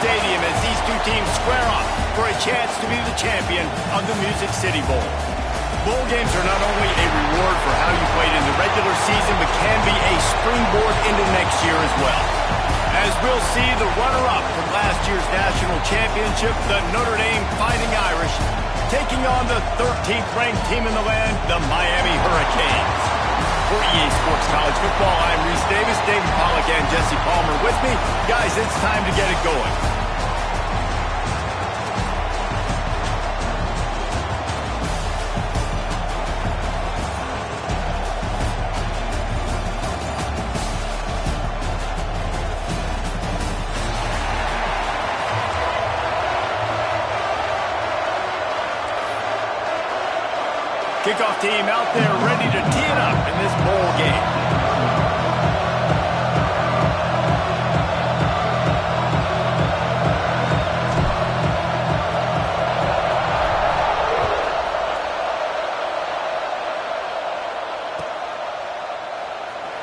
Stadium as these two teams square off for a chance to be the champion of the Music City Bowl. Bowl games are not only a reward for how you played in the regular season, but can be a springboard into next year as well. As we'll see, the runner-up from last year's national championship, the Notre Dame Fighting Irish, taking on the 13th ranked team in the land, the Miami Hurricanes. For EA Sports College Football, I'm Reese Davis, David Pollack, and Jesse Palmer with me. Guys, it's time to get it going. Kickoff team out there ready to tee it up in this bowl game.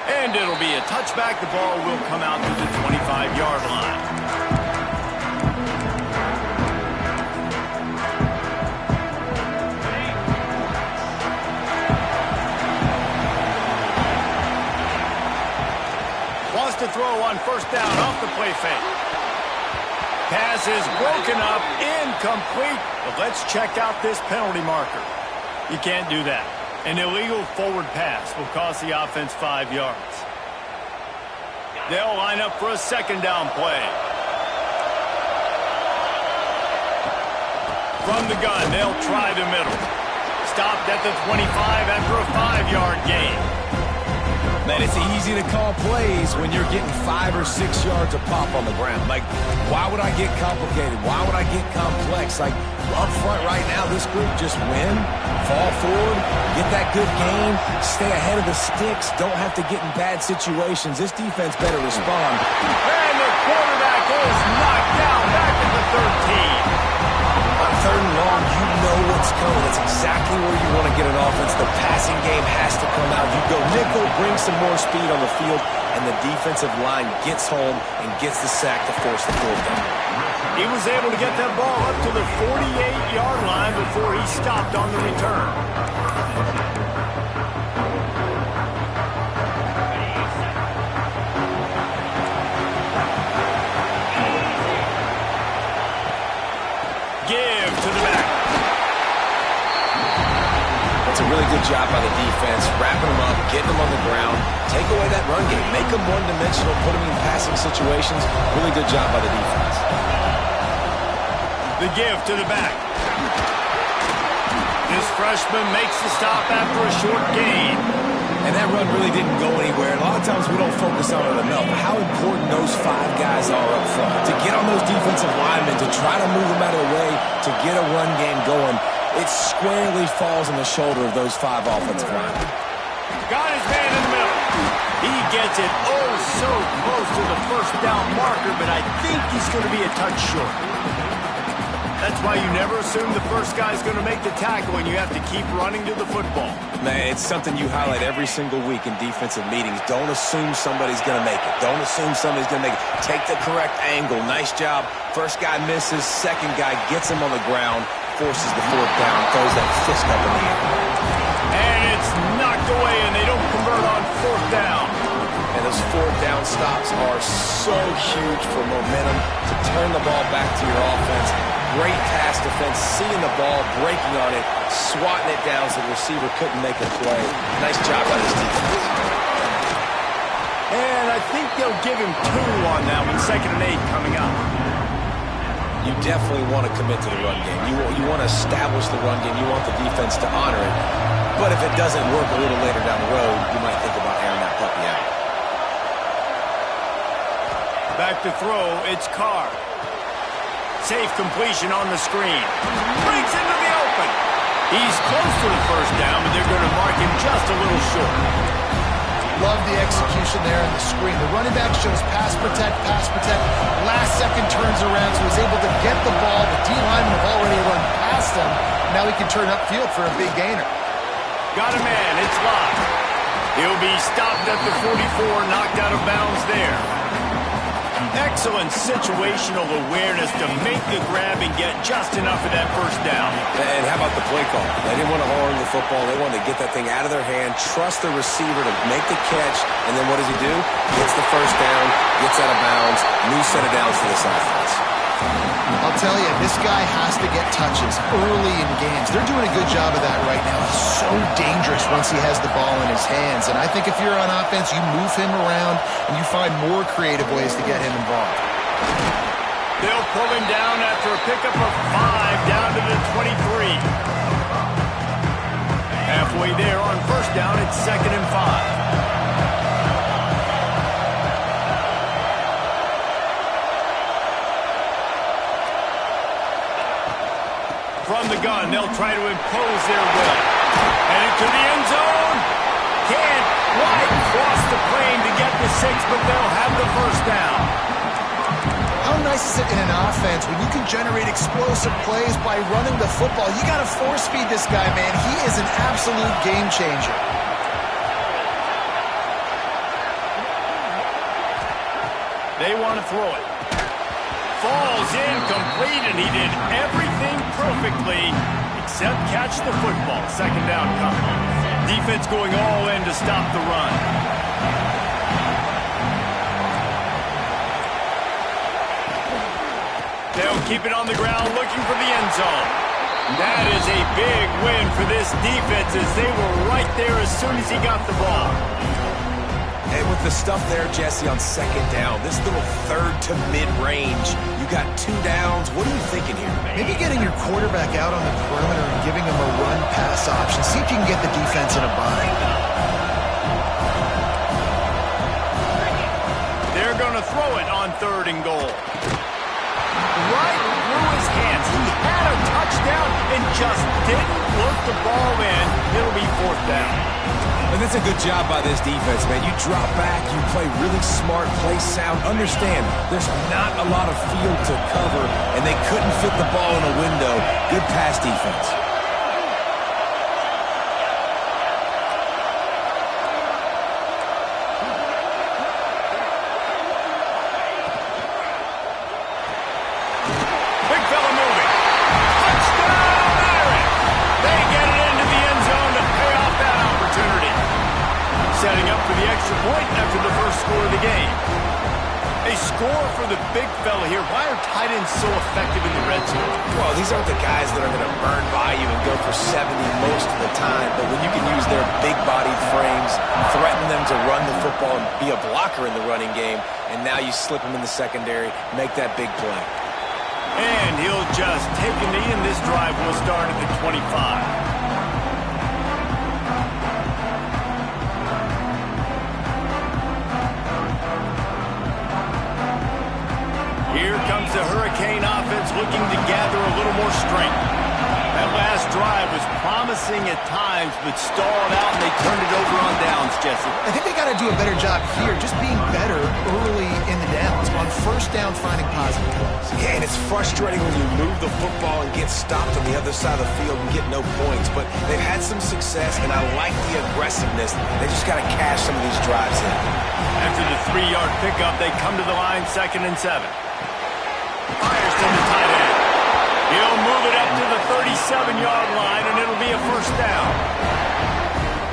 And it'll be a touchback. The ball will come out to the 25-yard line. To throw on first down off the play fake. Pass is broken up, incomplete. But let's check out this penalty marker. You can't do that. An illegal forward pass will cost the offense 5 yards. They'll line up for a second down play. From the gun, they'll try the middle. Stopped at the 25 after a 5-yard gain. Man, it's easy to call plays when you're getting 5 or 6 yards of pop on the ground. Like, why would I get complicated? Why would I get complex? Like, up front right now, this group just win, fall forward, get that good game, stay ahead of the sticks, don't have to get in bad situations. This defense better respond. And the quarterback is knocked down back at the 13. On third and long, you know what's coming. It's exactly where you want to get an offense. The passing game has to come out. You go nickel, bring some more speed on the field, and the defensive line gets home and gets the sack to force the fourth down. He was able to get that ball up to the 48-yard line before he stopped on the return. Give to the back. That's a really good job by the defense, wrapping them up, getting them on the ground, take away that run game, make them one-dimensional, put them in passing situations. Really good job by the defense. The give to the back. This freshman makes the stop after a short gain. And that run really didn't go anywhere. A lot of times we don't focus on it enough. How important those 5 guys are up front. To get on those defensive linemen, to try to move them out of the way, to get a run game going, it squarely falls on the shoulder of those 5 offensive linemen. Got his man in the middle. He gets it oh so close to the first down marker, but I think he's going to be a touch short. That's why you never assume the first guy's going to make the tackle, and you have to keep running to the football. Man, it's something you highlight every single week in defensive meetings. Don't assume somebody's going to make it. Don't assume somebody's going to make it. Take the correct angle. Nice job. First guy misses. Second guy gets him on the ground, forces the fourth down, throws that fist up in the air. And it's knocked away, and they don't convert on fourth down. And those fourth down stops are so huge for momentum to turn the ball back to your offense. Great pass defense, seeing the ball, breaking on it, swatting it down so the receiver couldn't make a play. Nice job by this defense. And I think they'll give him 2 on that one, 2nd and 8 coming up. You definitely want to commit to the run game. You want to establish the run game. You want the defense to honor it. But if it doesn't work a little later down the road, you might think about airing that puppy out. Back to throw, it's Carr. Safe completion on the screen. Breaks into the open. He's close to the first down, but they're going to mark him just a little short. Love the execution there in the screen. The running back shows pass protect, pass protect. Last second turns around, so he's able to get the ball. The D-linemen have already run past him. Now he can turn upfield for a big gainer. Got a man. It's locked. He'll be stopped at the 44, knocked out of bounds there. Excellent situational awareness to make the grab and get just enough of that first down. And how about the play call? They didn't want to hold the football. They wanted to get that thing out of their hand, trust the receiver to make the catch, and then what does he do? Gets the first down, gets out of bounds, new set of downs for this offense. I'll tell you, this guy has to get touches early in games. They're doing a good job of that right now. He's so dangerous once he has the ball in his hands. And I think if you're on offense, you move him around and you find more creative ways to get him involved. They'll pull him down after a pickup of 5 down to the 23. Halfway there on first down, it's 2nd and 5. From the gun, they'll try to impose their will. And into the end zone. Can't quite cross the plane to get the 6, but they'll have the first down. How nice is it in an offense when you can generate explosive plays by running the football? You got to force feed this guy, man. He is an absolute game changer. They want to throw it. Falls incomplete, and he did everything perfectly except catch the football. 2nd down coming. Defense going all in to stop the run. They'll keep it on the ground looking for the end zone. That is a big win for this defense as they were right there as soon as he got the ball. And with the stuff there, Jesse, on 2nd down, this little third to mid-range, you got 2 downs. What are you thinking here? Maybe getting your quarterback out on the perimeter and giving him a run-pass option. See if you can get the defense in a bind. They're going to throw it on 3rd and goal. Right through his hands. He had a touchdown and just didn't look the ball in. It'll be 4th down. And that's a good job by this defense, man. You drop back, you play really smart, play sound. Understand, there's not a lot of field to cover, and they couldn't fit the ball in a window. Good pass defense. Big fella moving. Touchdown, Aaron! They get it into the end zone to pay off that opportunity. Setting up for the extra point after the first score of the game. A score for the big fella here. Why are tight ends so effective in the red zone? Well, these aren't the guys that are going to burn by you and go for 70 most of the time, but when you can use their big-bodied frames, threaten them to run the football and be a blocker in the running game, and now you slip them in the secondary, make that big play. And he'll just take a knee, and this drive will start at the 25. Here comes the Hurricane offense looking to gather a little more strength. That last drive was promising at times, but stalled out, and they turned it over on downs, Jesse. I think they got to do a better job here, just being better early in the downs. On first down, finding positive plays. Yeah, and it's frustrating when you move the football and get stopped on the other side of the field and get no points, but they've had some success, and I like the aggressiveness. They just got to cash some of these drives in. After the 3-yard pickup, they come to the line 2nd and 7. Fires to the tight end. He'll move it up to the 37-yard line, and it'll be a first down.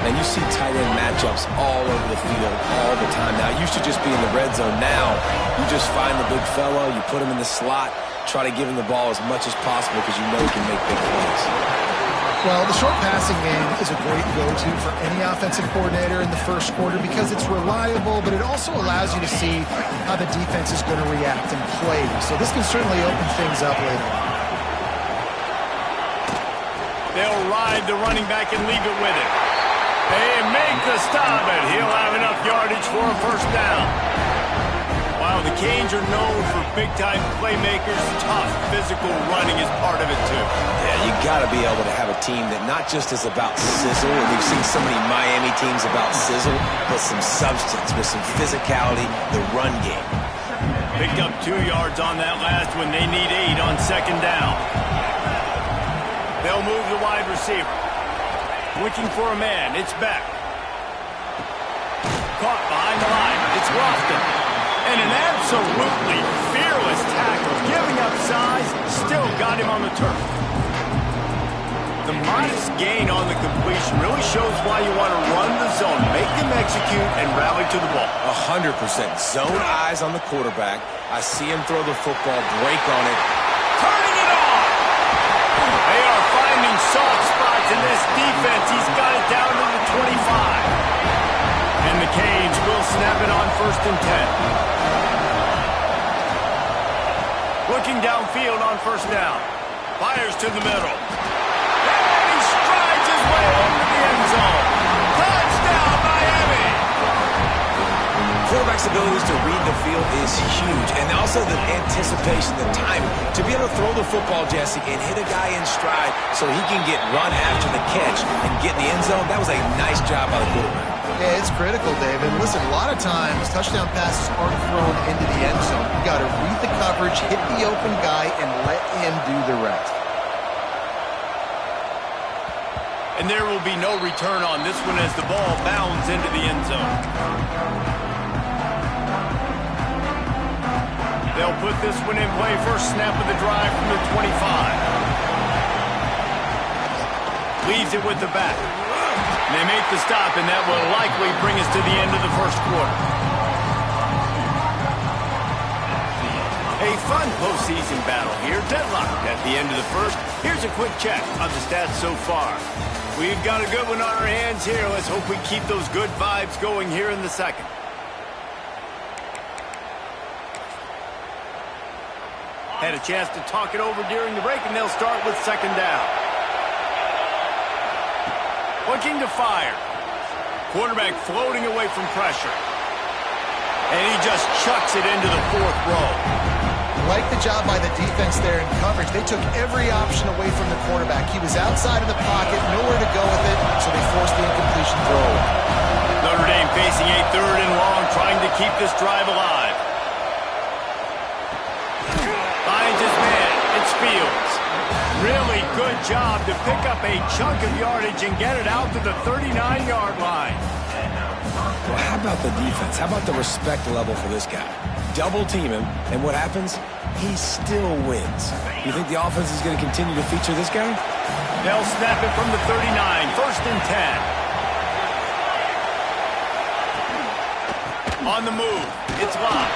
And you see tight end matchups all over the field all the time. Now, it used to just be in the red zone. Now, you just find the big fella, you put him in the slot, try to give him the ball as much as possible because you know he can make big plays. Well, the short passing game is a great go-to for any offensive coordinator in the first quarter because it's reliable, but it also allows you to see how the defense is going to react and play. So this can certainly open things up later on. They'll ride the running back and leave it with him. They make the stop, and he'll have enough yardage for a first down. Wow, the Canes are known for big-time playmakers. Tough physical running is part of it, too. Yeah, you got to be able to have a team that not just is about sizzle, and we've seen so many Miami teams about sizzle, but some substance with some physicality, the run game. Picked up 2 yards on that last one. They need 8 on 2nd down. They'll move the wide receiver. Looking for a man. It's Beck. Caught behind the line. It's Lofton. And an absolutely fearless tackle, giving up size, still got him on the turf. The modest gain on the completion really shows why you want to run the zone, make them execute, and rally to the ball. 100%. Zone eyes on the quarterback. I see him throw the football, break on it. Turning it on! They are finding soft spots in this defense. He's got it down to the 25. And the Canes will snap it on 1st and 10. Looking downfield on 1st down. Fires to the middle. And he strides his way over the end zone. Touchdown, Miami! Quarterback's abilities to read the field is huge, and also the anticipation, the timing. To be able to throw the football, Jesse, and hit a guy in stride so he can get run after the catch and get in the end zone, that was a nice job by the quarterback. Yeah, it's critical, David. Listen, a lot of times, touchdown passes aren't thrown into the end zone. You got to read the coverage, hit the open guy, and let him do the rest. And there will be no return on this one as the ball bounds into the end zone. They'll put this one in play. First snap of the drive from the 25. Leaves it with the back. They make the stop, and that will likely bring us to the end of the first quarter. A fun postseason battle here. Deadlocked at the end of the first. Here's a quick check of the stats so far. We've got a good one on our hands here. Let's hope we keep those good vibes going here in the second. Had a chance to talk it over during the break, and they'll start with 2nd down. Looking to fire. Quarterback floating away from pressure. And he just chucks it into the 4th row. Like the job by the defense there in coverage. They took every option away from the quarterback. He was outside of the pocket, nowhere to go with it, so they forced the incompletion throw away. Notre Dame facing a 3rd and long, trying to keep this drive alive. Finds his man. It's Fields. Really good job to pick up a chunk of yardage and get it out to the 39-yard line. Well, how about the defense? How about the respect level for this guy? Double team him, and what happens? He still wins. You think the offense is going to continue to feature this guy? They'll snap it from the 39, 1st and 10. On the move, it's Locke.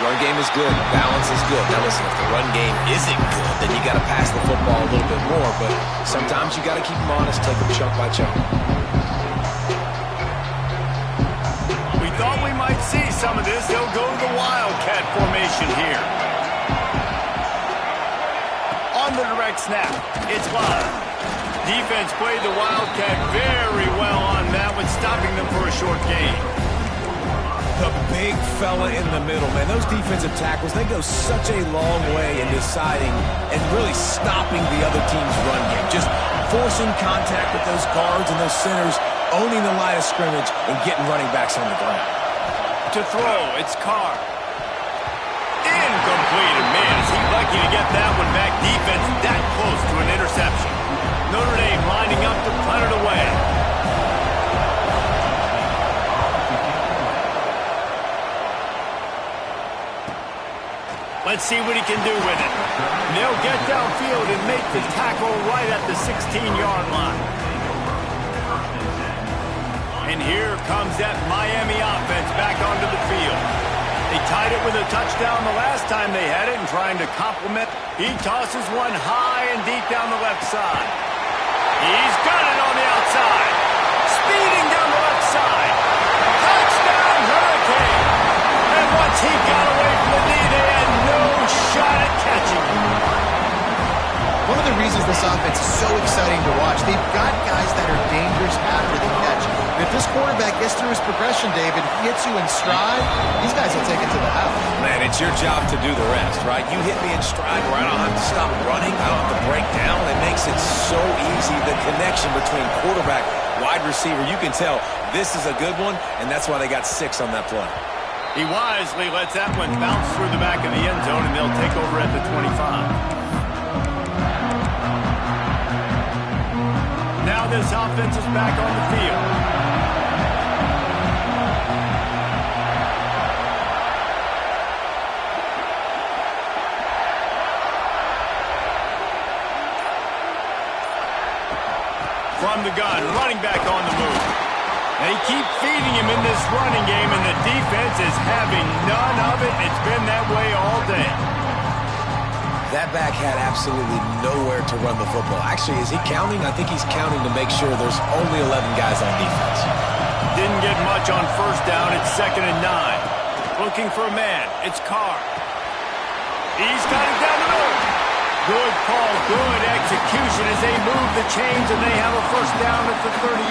Run game is good. Balance is good. Now listen, if the run game isn't good, then you got to pass the football a little bit more, but sometimes you got to keep them honest, take them chunk by chunk. We thought we might see some of this. They'll go to the Wildcat formation here. On the direct snap, it's Locke. Defense played the Wildcat very well on that one, stopping them for a short gain. The big fella in the middle, man. Those defensive tackles, they go such a long way in deciding and really stopping the other team's run game. Just forcing contact with those guards and those centers, owning the line of scrimmage, and getting running backs on the ground. To throw, it's Carr. Incomplete, and man, is he lucky to get that one back. Defense that close to an interception. Notre Dame lining up to punt it away. Let's see what he can do with it. They'll get downfield and make the tackle right at the 16-yard line. And here comes that Miami offense back onto the field. They tied it with a touchdown the last time they had it, and trying to complement, he tosses one high and deep down the left side. He's got it on the outside. Speeding down the left side. Touchdown, Hurricane. And once he got away from the knee, they had no shot at catching him. One of the reasons this offense is so exciting to watch, they've got guys that are dangerous after the catch. And if this quarterback gets through his progression, David, hits you in stride, these guys will take it to the house. Man, it's your job to do the rest, right? You hit me in stride where I don't have to stop running, I don't have to break down. It makes it so easy, the connection between quarterback, wide receiver. You can tell this is a good one, and that's why they got 6 on that play. He wisely lets that one bounce through the back of the end zone, and they'll take over at the 25. Now this offense is back on the field. From the gun, running back on the move. They keep feeding him in this running game, and the defense is having none of it. It's been that way all day. That back had absolutely nowhere to run the football. Actually, is he counting? I think he's counting to make sure there's only 11 guys on defense. Didn't get much on first down. It's 2nd and 9. Looking for a man. It's Carr. He's got it down the middle. Good call, good execution as they move the chains, and they have a first down at the 38.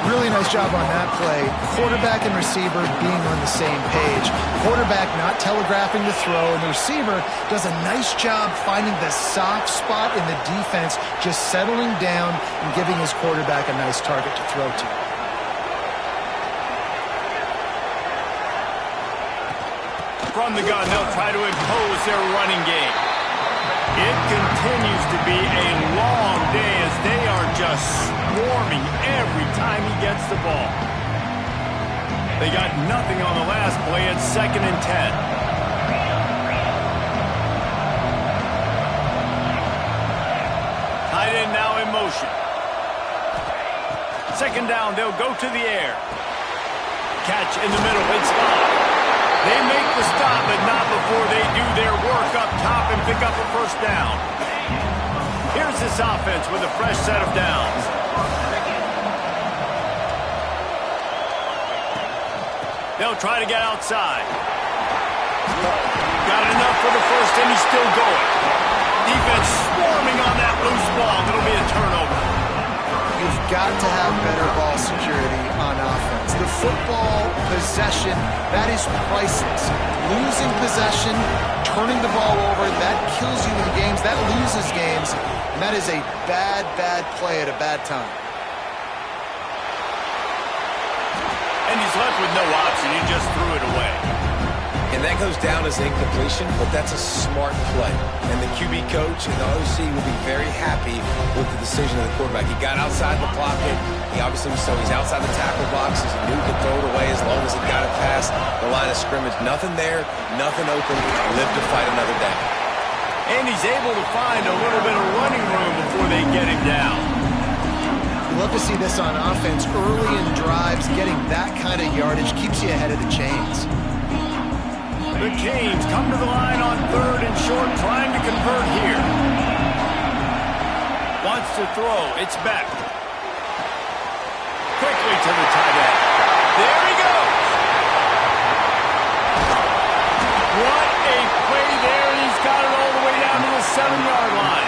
Really nice job on that play. Quarterback and receiver being on the same page. Quarterback not telegraphing the throw, and the receiver does a nice job finding the soft spot in the defense, just settling down and giving his quarterback a nice target to throw to. From the gun, they'll try to impose their running game. It continues to be a long day as they are just swarming every time he gets the ball. They got nothing on the last play. It's 2nd and 10. Tight end now in motion. 2nd down, they'll go to the air. Catch in the middle, it's Scott. They make the stop, but not before they do their work up top and pick up a first down. Here's this offense with a fresh set of downs. They'll try to get outside. Got enough for the first, and he's still going. Defense swarming on that loose ball. It'll be a turnover. You've got to have better ball security on offense. The football possession, that is priceless. Losing possession, turning the ball over, that kills you in games, that loses games, and that is a bad, bad play at a bad time. And he's left with no option. He just threw it away. And that goes down as incompletion, but that's a smart play. And the QB coach and the OC will be very happy with the decision of the quarterback. He got outside the pocket. He obviously so he's outside the tackle boxes. He knew he could throw it away as long as he got it past the line of scrimmage. Nothing there, nothing open. Live to fight another down. And he's able to find a little bit of running room before they get him down. Love to see this on offense. Early in drives, getting that kind of yardage keeps you ahead of the chains. The Canes come to the line on 3rd and short, trying to convert here. Wants to throw. It's back. Quickly to the tight end. There he goes. What a play there, and he's got it all the way down to the 7-yard line.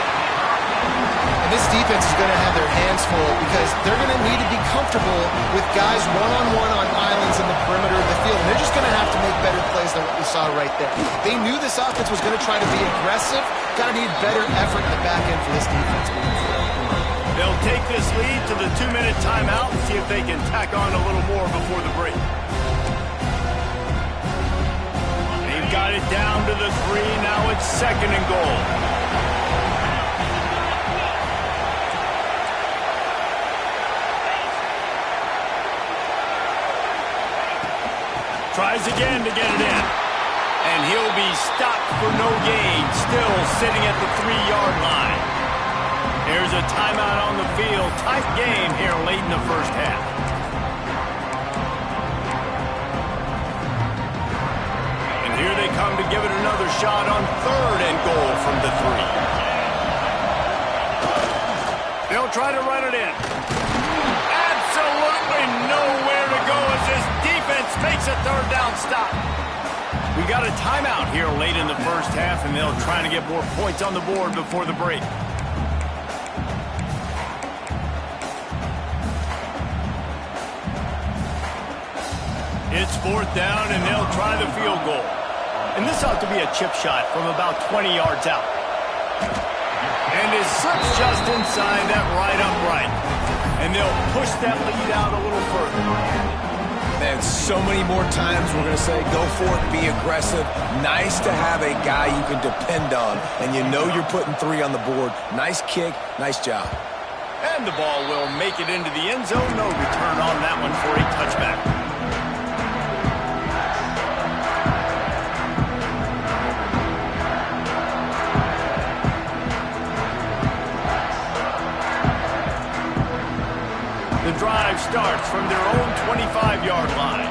And this defense is going to have their hands full because they're going to need to be comfortable with guys one-on-one on islands in the perimeter of the field. And they're just going to have to make better plays than what we saw right there. They knew this offense was going to try to be aggressive. Got to need better effort in the back end for this defense moving forward. They'll take this lead to the 2-minute timeout and see if they can tack on a little more before the break. They've got it down to the 3. Now it's 2nd and goal. Tries again to get it in. And he'll be stopped for no gain, still sitting at the 3-yard line. There's a timeout on the field. Tight game here late in the first half. And here they come to give it another shot on 3rd and goal from the 3. They'll try to run it in. Absolutely nowhere to go as this defense makes a 3rd down stop. We got a timeout here late in the first half, and they'll try to get more points on the board before the break. It's 4th down, and they'll try the field goal. And this ought to be a chip shot from about 20 yards out. And it slips just inside that right upright. And they'll push that lead out a little further. Man, so many more times we're going to say, go for it, be aggressive. Nice to have a guy you can depend on, and you know you're putting 3 on the board. Nice kick, nice job. And the ball will make it into the end zone. No return on that one for a touchback. starts from their own 25-yard line.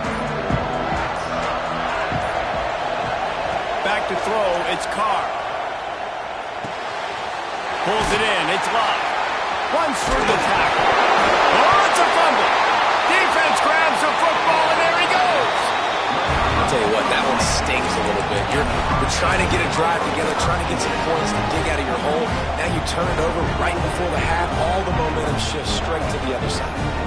Back to throw, it's Carr. Pulls it in, it's Love. Runs through the tackle. Oh, it's a fumble. Defense grabs the football, and there he goes. I'll tell you what, that one stings a little bit. You're trying to get a drive together, trying to get some points to dig out of your hole. Now you turn it over right before the half. All the momentum shifts straight to the other side.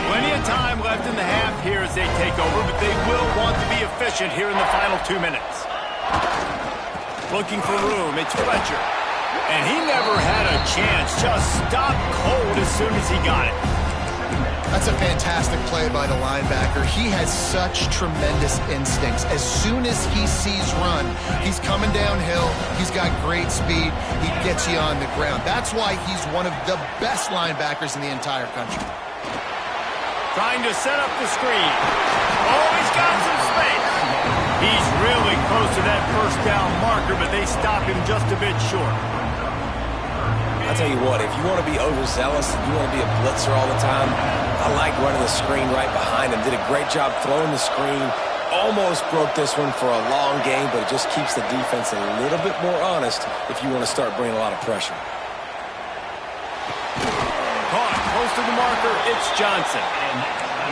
Plenty of time left in the half here as they take over, but they will want to be efficient here in the final 2 minutes. Looking for room, it's Fletcher. And he never had a chance, just stopped cold as soon as he got it. That's a fantastic play by the linebacker. He has such tremendous instincts. As soon as he sees run, he's coming downhill. He's got great speed. He gets you on the ground. That's why he's one of the best linebackers in the entire country. Trying to set up the screen. Oh, he's got some space. He's really close to that first down marker, but they stop him just a bit short. I'll tell you what, if you want to be overzealous and you want to be a blitzer all the time, I like running the screen right behind him. Did a great job throwing the screen. Almost broke this one for a long game, but it just keeps the defense a little bit more honest if you want to start bringing a lot of pressure. Caught close to the marker, it's Johnson.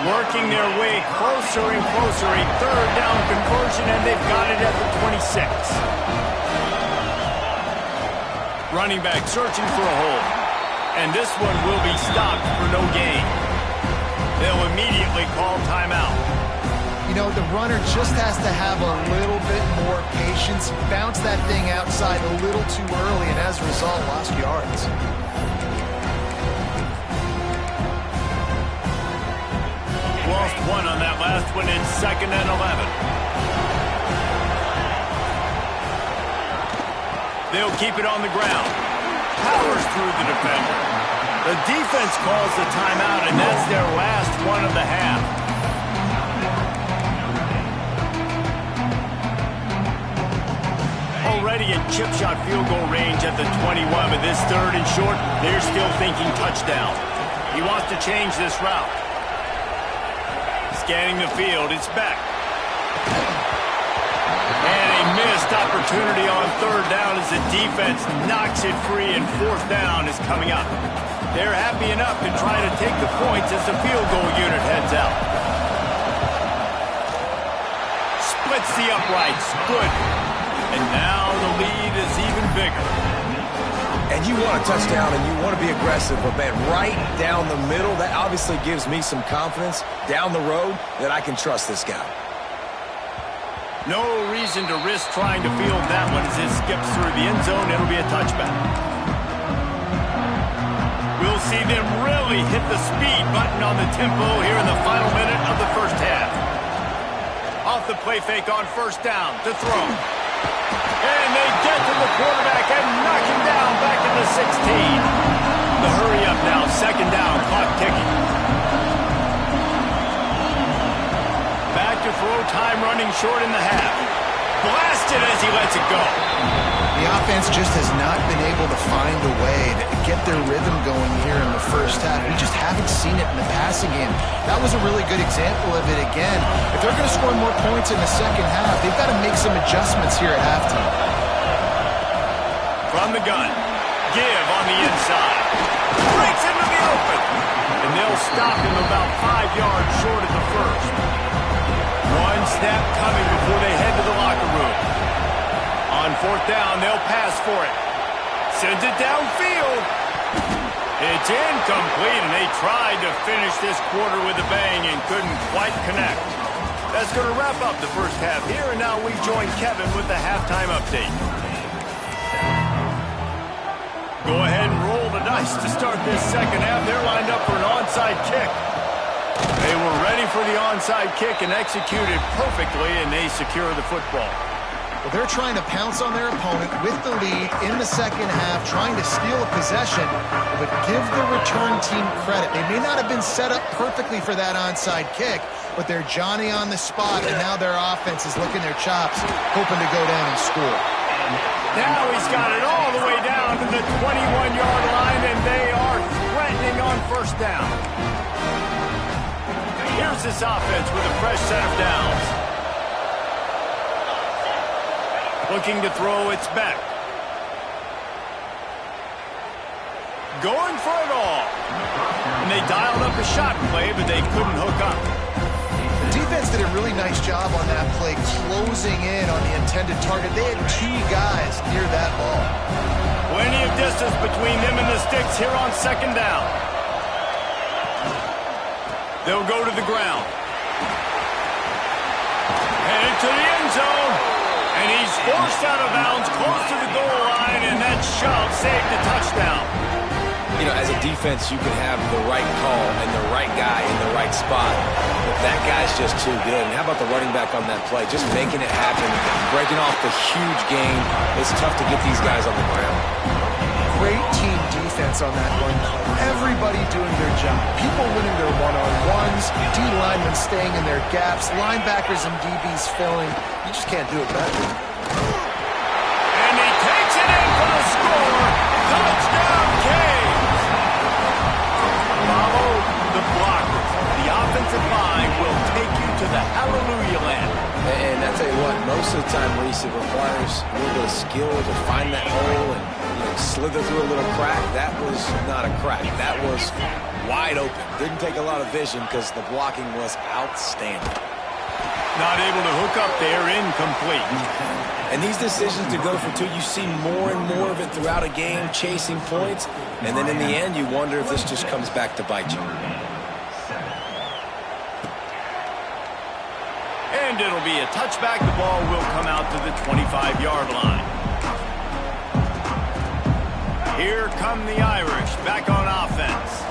Working their way closer and closer, a third down conversion, and they've got it at the 26. Running back searching for a hole. And this one will be stopped for no gain. They'll immediately call timeout. You know, the runner just has to have a little bit more patience. Bounce that thing outside a little too early, and as a result, lost yards. Lost one on that last one. It's 2nd and 11. They'll keep it on the ground. Powers through the defender. The defense calls the timeout, and that's their last one of the half. Already in chip shot field goal range at the 21, but this 3rd and short, they're still thinking touchdown. He wants to change this route. Scanning the field, it's Beck. And a missed opportunity on 3rd down as the defense knocks it free, and 4th down is coming up. They're happy enough to try to take the points as the field goal unit heads out. Splits the uprights, good. And now the lead is even bigger. And you want a touchdown and you want to be aggressive, but man, right down the middle, that obviously gives me some confidence down the road that I can trust this guy. No reason to risk trying to field that one as it skips through the end zone. It'll be a touchback. We'll see them really hit the speed button on the tempo here in the final minute of the first half. Off the play fake on 1st down to throw. And they get to the quarterback and knock him down back in the 16. The hurry up now, 2nd down, clock ticking. Back to throw, time running short in the half. Blasted as he lets it go. The offense just has not been able to find a way to get their rhythm going here in the first half. We just haven't seen it in the passing game. That was a really good example of it again. If they're going to score more points in the second half, they've got to make some adjustments here at halftime. From the gun, give on the inside. Breaks into the open. And they'll stop him about 5 yards short of the first. One snap coming before they head to the locker room. On 4th down, they'll pass for it. Sends it downfield. It's incomplete, and they tried to finish this quarter with a bang and couldn't quite connect. That's going to wrap up the first half here, and now we join Kevin with the halftime update. Go ahead and roll the dice to start this second half. They're lined up for an onside kick. They were ready for the onside kick and executed perfectly, and they secure the football. Well, they're trying to pounce on their opponent with the lead in the second half, trying to steal a possession, but give the return team credit. They may not have been set up perfectly for that onside kick, but they're Johnny on the spot, and now their offense is licking their chops, hoping to go down and score. Now he's got it all the way down to the 21-yard line, and they are threatening on first down. Here's this offense with a fresh set of downs. Looking to throw, it's back. Going for it all. And they dialed up a shot play, but they couldn't hook up. The defense did a really nice job on that play, closing in on the intended target. They had two guys near that ball. Plenty of distance between them and the sticks here on second down. They'll go to the ground. Headed to the end zone. And he's forced out of bounds close to the goal line, and that shove saved the touchdown. You know, as a defense, you can have the right call and the right guy in the right spot, but that guy's just too good. And how about the running back on that play? Just making it happen, breaking off the huge gain. It's tough to get these guys on the ground. Great team defense on that one play. Everybody doing their job. People winning their one-on-ones, D linemen staying in their gaps, linebackers and DBs filling. You just can't do it better. And he takes it in for the score. Touchdown, Canes. Follow the blockers. The offensive line will take you to the hallelujah land. And I tell you what, most of the time, Reese, it requires a little bit of skill to find that hole and slither through a little crack. That was not a crack. That was wide open. Didn't take a lot of vision because the blocking was outstanding. Not able to hook up there, incomplete. And these decisions to go for two, you see more and more of it throughout a game, chasing points. And then in the end, you wonder if this just comes back to bite you. And it'll be a touchback. The ball will come out to the 25-yard line. Here come the Irish back on offense.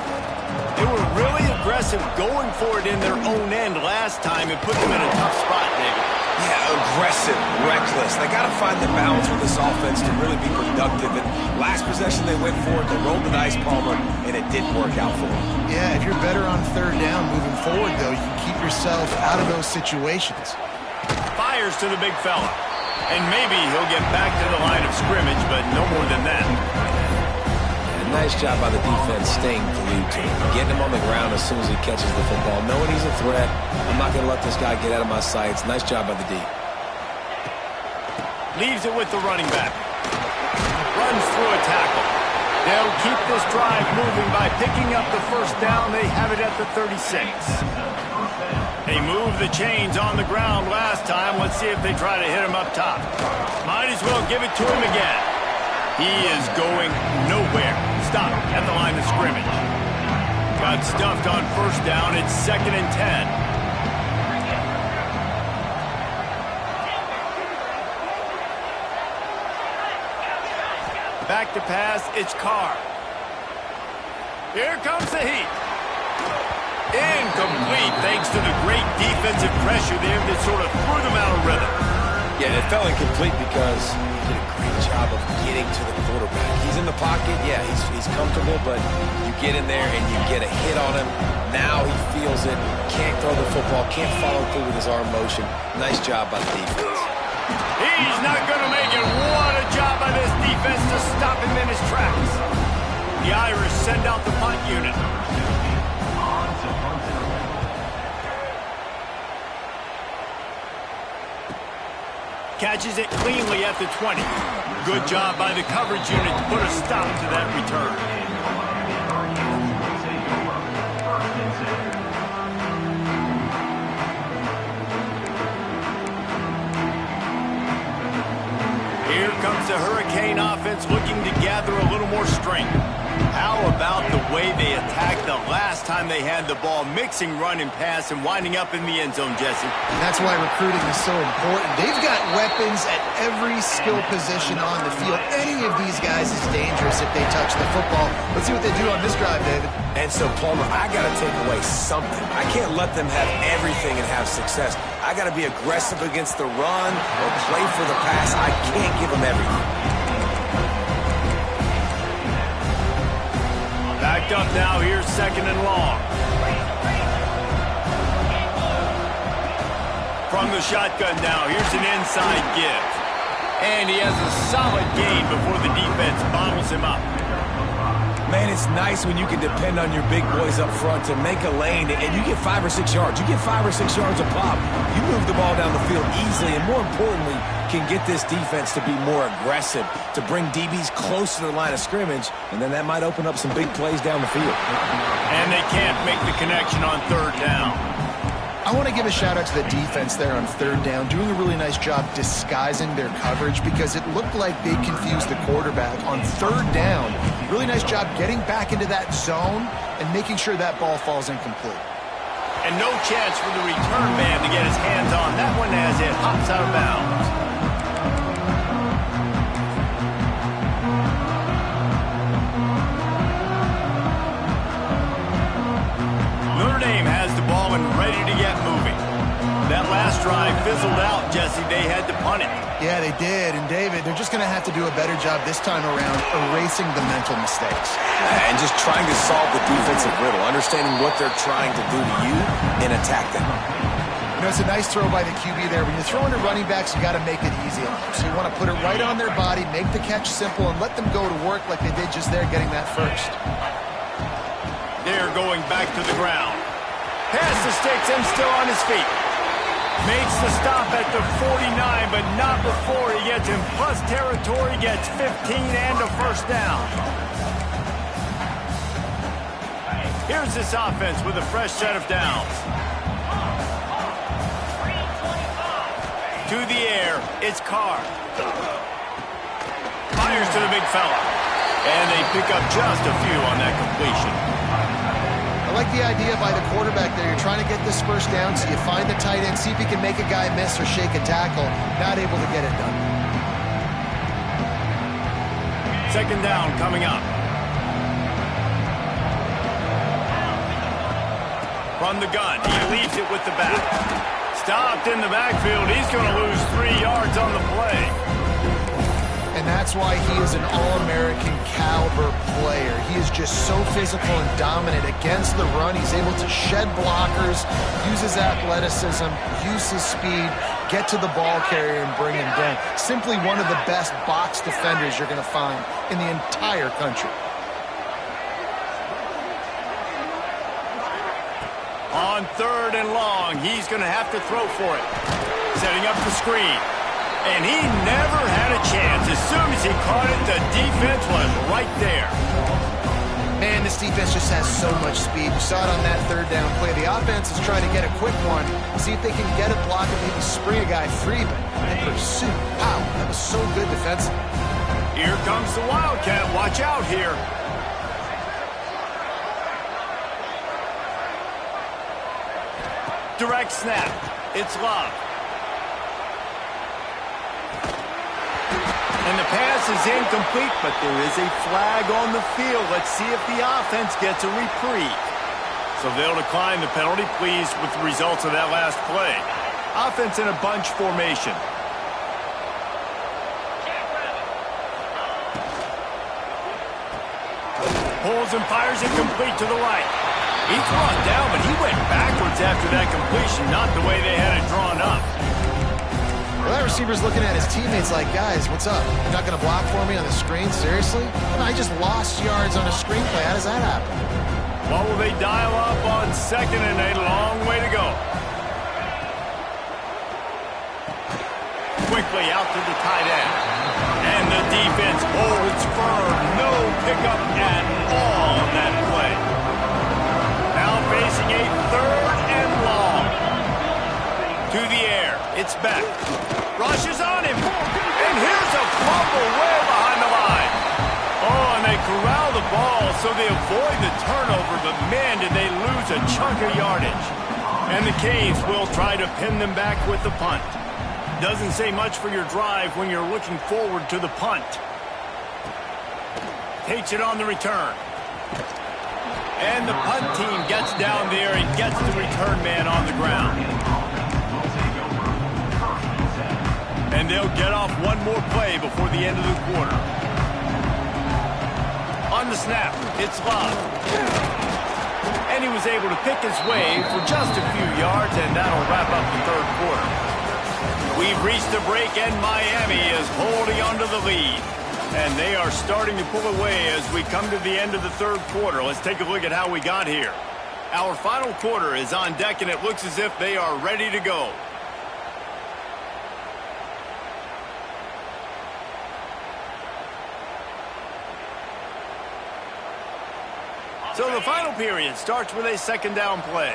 They were really aggressive going for it in their own end last time and put them in a tough spot, David. Yeah, aggressive, reckless. They got to find the balance with this offense to really be productive. And last possession they went for it, they rolled the dice, Palmer, and it didn't work out for them. Yeah, if you're better on third down moving forward, though, you can keep yourself out of those situations. Fires to the big fella. And maybe he'll get back to the line of scrimmage, but no more than that. Nice job by the defense staying glued to him, getting him on the ground as soon as he catches the football, knowing he's a threat. I'm not going to let this guy get out of my sights. Nice job by the D. Leaves it with the running back. Runs through a tackle. They'll keep this drive moving by picking up the first down. They have it at the 36. They moved the chains on the ground last time. Let's see if they try to hit him up top. Might as well give it to him again. He is going nowhere. Stop at the line of scrimmage. Got stuffed on first down. It's 2nd and 10. Back to pass. It's Carr. Here comes the heat. Incomplete thanks to the great defensive pressure there that sort of threw them out of rhythm. Yeah, it fell incomplete because he did a great job of getting to the quarterback. He's in the pocket, yeah, he's comfortable, but you get in there and you get a hit on him. Now he feels it, can't throw the football, can't follow through with his arm motion. Nice job by the defense. He's not going to make it. What a job by this defense to stop him in his tracks. The Irish send out the punt unit. Catches it cleanly at the 20. Good job by the coverage unit to put a stop to that return. Here comes the Hurricane offense looking to gather a little more strength. How about the way they attacked the last time they had the ball, mixing run and pass and winding up in the end zone, Jesse. And that's why recruiting is so important. They've got weapons at every skill position on the field. Any of these guys is dangerous if they touch the football. Let's see what they do on this drive, David. And so, Palmer, I got to take away something. I can't let them have everything and have success. I got to be aggressive against the run or play for the pass. I can't give them everything. Backed up now, here's 2nd and long. From the shotgun now, here's an inside give. And he has a solid gain before the defense bottles him up. Man, it's nice when you can depend on your big boys up front to make a lane, and you get 5 or 6 yards. You get 5 or 6 yards a pop. You move the ball down the field easily, and more importantly, can get this defense to be more aggressive, to bring DBs close to the line of scrimmage, and then that might open up some big plays down the field. And they can't make the connection on 3rd down. I want to give a shout-out to the defense there on 3rd down, doing a really nice job disguising their coverage because it looked like they confused the quarterback on 3rd down. Really nice job getting back into that zone and making sure that ball falls incomplete. And no chance for the return man to get his hands on that one as it hops out of bounds. Notre Dame has the ball and ready to get moving. That last drive fizzled out, Jesse. They had to punt it. Yeah, they did. And, David, they're just going to have to do a better job this time around erasing the mental mistakes. And just trying to solve the defensive riddle, understanding what they're trying to do to you and attack them. You know, it's a nice throw by the QB there. When you're throwing to running backs, you got to make it easy on them. So you want to put it right on their body, make the catch simple, and let them go to work like they did just there, getting that first. They're going back to the ground. Pass the sticks and still on his feet. Makes the stop at the 49, but not before he gets in plus territory, gets 15 and a 1st down. Here's this offense with a fresh set of downs. To the air, it's Carr. Fires to the big fella. And they pick up just a few on that completion. I like the idea by the quarterback there. You're trying to get this first down, so you find the tight end, see if he can make a guy miss or shake a tackle. Not able to get it done. 2nd down coming up. From the gun, he leaves it with the back. Stopped in the backfield. He's going to lose 3 yards on the play. And that's why he is an all-American caliber player. He is just so physical and dominant against the run. He's able to shed blockers, use his athleticism, use his speed, get to the ball carrier and bring him down. Simply one of the best box defenders you're going to find in the entire country. On 3rd and long, he's going to have to throw for it. Setting up the screen. And he never had a chance. As soon as he caught it, the defense was right there. Man, this defense just has so much speed. You saw it on that 3rd down play. The offense is trying to get a quick one, see if they can get a block and maybe spring a guy free, but in pursuit. Wow, that was so good defensively. Here comes the Wildcat. Watch out here. Direct snap. It's Love. And the pass is incomplete, but there is a flag on the field. Let's see if the offense gets a reprieve. So they'll decline the penalty, pleased with the results of that last play. Offense in a bunch formation. Pulls and fires it complete to the right. He's brought down, but he went backwards after that completion, not the way they had it drawn up. Well, that receiver's looking at his teammates like, guys, what's up? You're not going to block for me on the screen? Seriously? I just lost yards on a screenplay. How does that happen? What will they dial up on 2nd and a long way to go? Quickly out to the tight end. And the defense holds firm. No pickup at all on that play. Now facing a 3rd and long. To the air. It's back. Rushes on him. And here's a fumble way behind the line. Oh, and they corral the ball, so they avoid the turnover, but man, did they lose a chunk of yardage. And the Canes will try to pin them back with the punt. Doesn't say much for your drive when you're looking forward to the punt. Takes it on the return. And the punt team gets down there and gets the return man on the ground. And they'll get off one more play before the end of the quarter. On the snap, it's Love. And he was able to pick his way for just a few yards, and that'll wrap up the third quarter. We've reached the break, and Miami is holding on to the lead. And they are starting to pull away as we come to the end of the third quarter. Let's take a look at how we got here. Our final quarter is on deck, and it looks as if they are ready to go. So the final period starts with a second down play.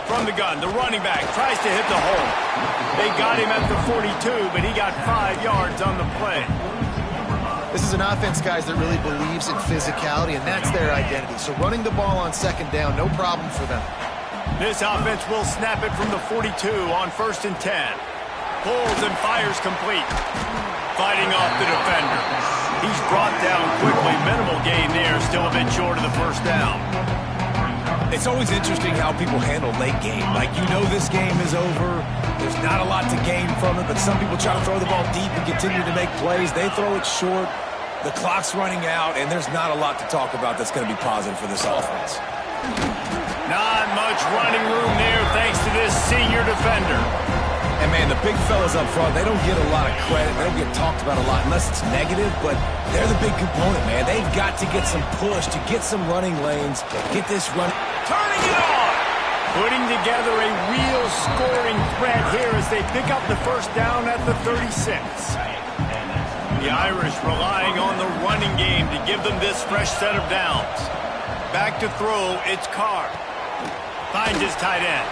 From the gun, the running back tries to hit the hole. They got him at the 42, but he got 5 yards on the play. This is an offense, guys, that really believes in physicality, and that's their identity. So running the ball on second down, no problem for them. This offense will snap it from the 42 on 1st and 10. Pulls and fires complete. Fighting off the defender. He's brought down quickly. Minimal gain there. Still a bit short of the first down. It's always interesting how people handle late game. Like, you know this game is over. There's not a lot to gain from it, but some people try to throw the ball deep and continue to make plays. They throw it short. The clock's running out, and there's not a lot to talk about that's going to be positive for this offense. Not much running room there thanks to this senior defender. And, man, the big fellas up front, they don't get a lot of credit. They don't get talked about a lot unless it's negative, but they're the big component, man. They've got to get some push, to get some running lanes, get this run. Turning it on! Putting together a real scoring threat here as they pick up the first down at the 36. The Irish relying on the running game to give them this fresh set of downs. Back to throw, it's Carr. Finds his tight end.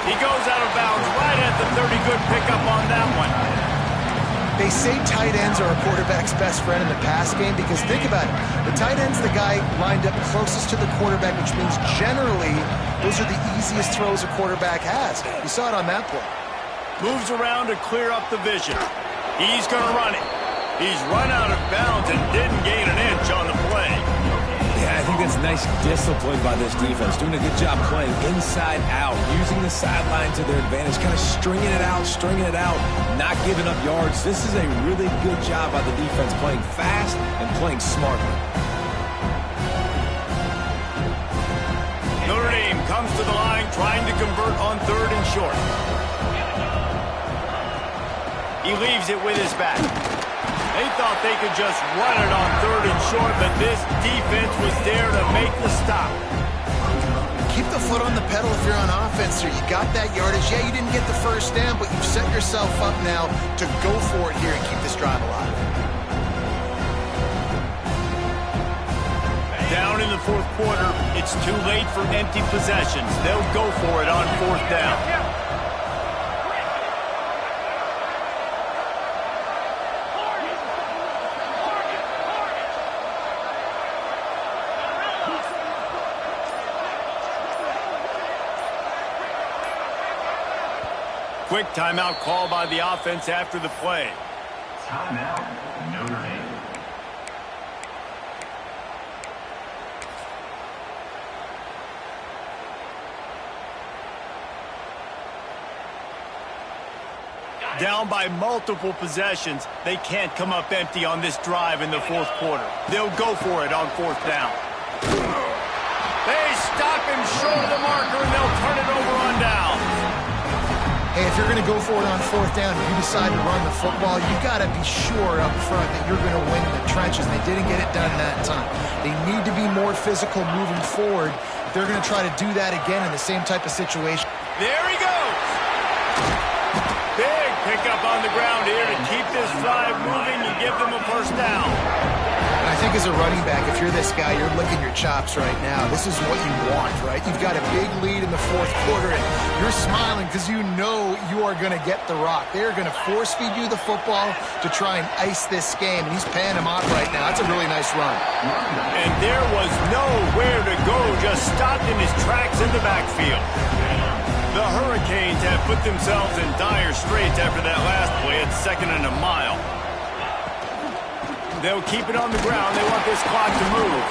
He goes out of bounds right at the 30. Good pickup on that one. They say tight ends are a quarterback's best friend in the pass game because think about it. The tight end's the guy lined up closest to the quarterback, which means generally those are the easiest throws a quarterback has. You saw it on that play. Moves around to clear up the vision. He's going to run it. He's run out of bounds and didn't gain an inch on the play. Yeah, I think that's nice discipline by this defense. Doing a good job playing inside out, using the sideline to their advantage, kind of stringing it out, not giving up yards. This is a really good job by the defense, playing fast and playing smartly. Notre Dame comes to the line trying to convert on 3rd and short. He leaves it with his back. They thought they could just run it on 3rd and short, but this defense was there to make the stop. Keep the foot on the pedal if you're on offense here. You got that yardage. Yeah, you didn't get the first down, but you've set yourself up now to go for it here and keep this drive alive. Down in the 4th quarter, it's too late for empty possessions. They'll go for it on 4th down. Quick timeout call by the offense after the play. Timeout, Notre Dame. Down by multiple possessions, they can't come up empty on this drive in the 4th quarter. They'll go for it on 4th down. They stop him short of the marker, and they'll turn it over on down. Hey, if you're going to go for it on 4th down and you decide to run the football, you got to be sure up front that you're going to win the trenches. They didn't get it done that time. They need to be more physical moving forward. They're going to try to do that again in the same type of situation. There he goes. Big pickup on the ground here to keep this drive moving and give them a first down. And I think as a running back, if you're this guy, you're licking your chops right now. This is what you want, right? You've got a big lead in the fourth quarter, and you're smiling because you know you are going to get the rock. They're going to force-feed you the football to try and ice this game, and he's paying him off right now. That's a really nice run. And there was nowhere to go, just stopped in his tracks in the backfield. The Hurricanes have put themselves in dire straits after that last play at 2nd and a mile. They'll keep it on the ground. They want this clock to move.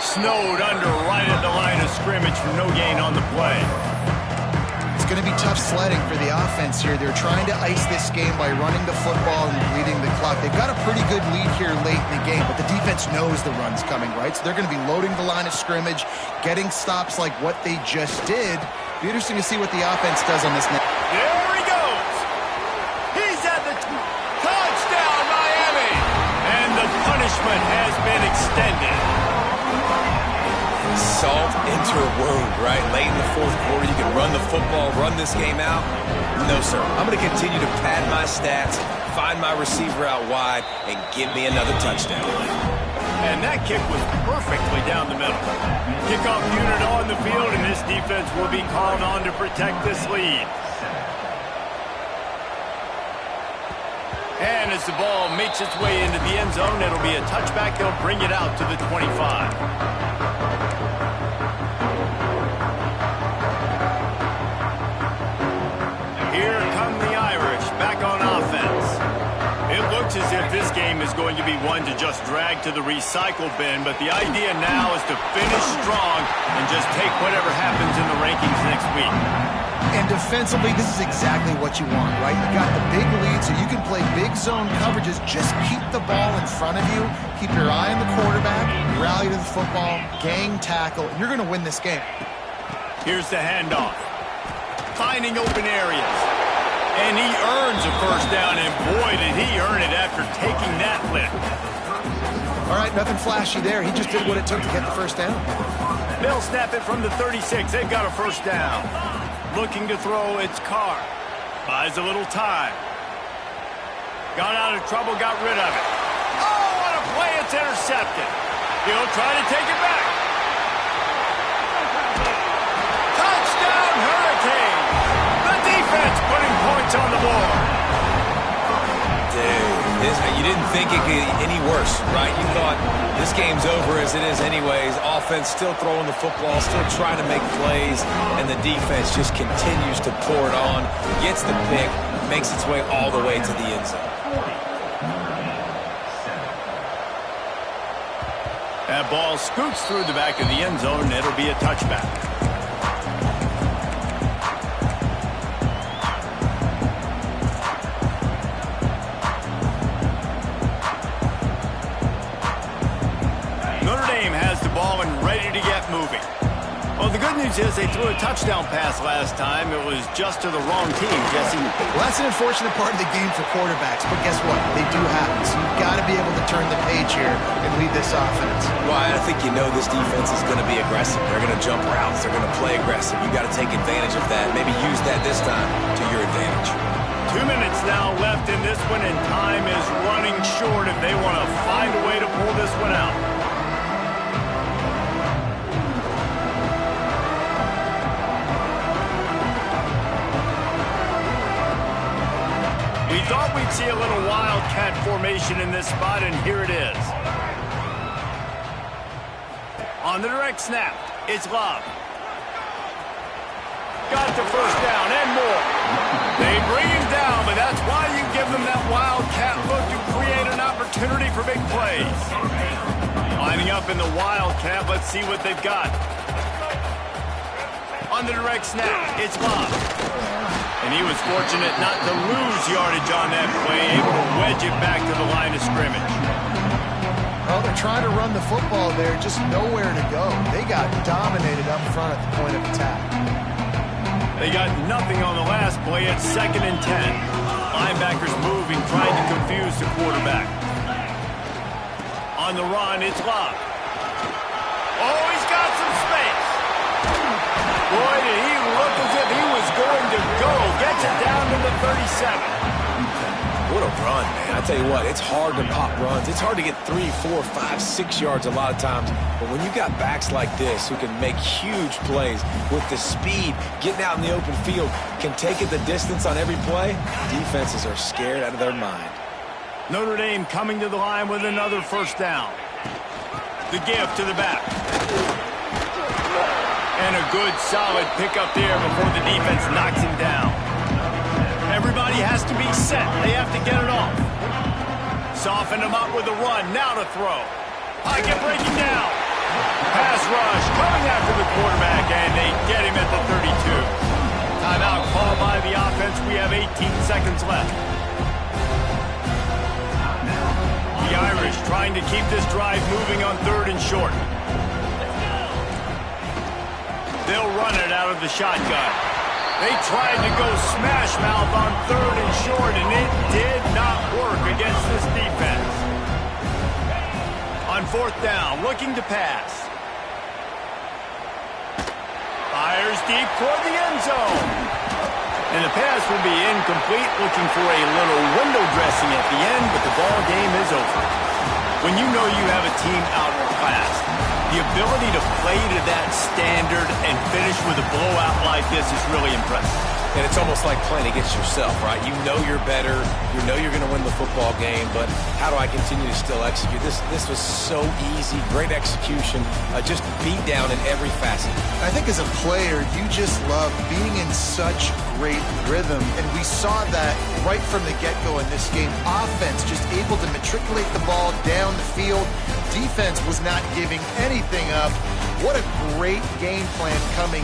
Snowed under right at the line of scrimmage for no gain on the play. It's going to be tough sledding for the offense here. They're trying to ice this game by running the football and bleeding the clock. They've got a pretty good lead here late in the game, but the defense knows the run's coming, right? So they're going to be loading the line of scrimmage, getting stops like what they just did. Be interesting to see what the offense does on this next. There he goes. He's at the touchdown, Miami. And the punishment has been extended. Salt into a wound, right? Late in the fourth quarter, you can run the football, run this game out. No, sir. I'm going to continue to pad my stats, find my receiver out wide, and give me another touchdown. And that kick was perfectly down the middle. Kickoff unit on the field, and this defense will be called on to protect this lead. And as the ball makes its way into the end zone, it'll be a touchback. They'll bring it out to the 25. Here come the Irish back on offense. It looks as if this game is going to be one to just drag to the recycle bin, but the idea now is to finish strong and just take whatever happens in the rankings next week. And defensively, this is exactly what you want, right? You got the big lead, so you can play big zone coverages. Just keep the ball in front of you. Keep your eye on the quarterback. Rally to the football. Gang tackle. And you're going to win this game. Here's the handoff. Finding open areas. And he earns a first down, and boy, did he earn it after taking that lick. All right, nothing flashy there. He just did what it took to get the first down. They'll snap it from the 36. They've got a first down. Looking to throw, it's Carr. Buys a little time. Got out of trouble, got rid of it. Oh, what a play, it's intercepted. He'll try to take it back. Touchdown, Hurricanes. The defense putting points on the board. Dude, you didn't think it could get any worse, right? You thought this game's over as it is anyways. Offense still throwing the football, still trying to make plays, and the defense just continues to pour it on, gets the pick, makes its way all the way to the end zone. That ball scoots through the back of the end zone, and it'll be a touchback. Notre Dame has the ball and ready to get moving. Well, the good news is they threw a touchdown pass last time. It was just to the wrong team, Jesse. Well, that's an unfortunate part of the game for quarterbacks, but guess what? They do happen, so you've got to be able to turn the page here and lead this offense. Well, I think you know this defense is going to be aggressive. They're going to jump routes. They're going to play aggressive. You've got to take advantage of that. Maybe use that this time to your advantage. 2 minutes now left in this one, and time is running short if they want to find a way to pull this one out. We thought we'd see a little wildcat formation in this spot, and here it is. On the direct snap, it's Love. Got the first down and more. They bring him down, but that's why you give them that wildcat look to create an opportunity for big plays. Lining up in the wildcat, let's see what they've got. On the direct snap, it's Love. And he was fortunate not to lose yardage on that play, able to wedge it back to the line of scrimmage. Well, they're trying to run the football there, just nowhere to go. They got dominated up front at the point of attack. They got nothing on the last play. It's 2nd and 10. Linebackers moving, trying to confuse the quarterback. On the run, it's Love. Oh, he's got some space. Boy, did he look as if he was going to go. Gets it down to the 37. What a run, man. I tell you what, it's hard to pop runs. It's hard to get 3, 4, 5, 6 yards a lot of times. But when you've got backs like this who can make huge plays with the speed, getting out in the open field, can take it the distance on every play, defenses are scared out of their mind. Notre Dame coming to the line with another first down. The give to the back. And a good, solid pickup there before the defense knocks him down. Everybody has to be set. They have to get it off. Soften him up with a run. Now to throw. Pocket breaking down. Pass rush coming after the quarterback, and they get him at the 32. Timeout called by the offense. We have 18 seconds left. The Irish trying to keep this drive moving on 3rd and short. They'll run it out of the shotgun. They tried to go smash mouth on 3rd and short, and it did not work against this defense. On 4th down, looking to pass. Fires deep toward the end zone. And the pass will be incomplete, looking for a little window dressing at the end, but the ball game is over. When you know you have a team outclassed, the ability to play to that standard and finish with a blowout like this is really impressive. And it's almost like playing against yourself, right? You know you're better. You know you're going to win the football game, but how do I continue to still execute? This was so easy, great execution, just beat down in every facet. I think as a player, you just love being in such great rhythm, and we saw that right from the get-go in this game. Offense just able to matriculate the ball down the field. Defense was not giving anything up. What a great game plan coming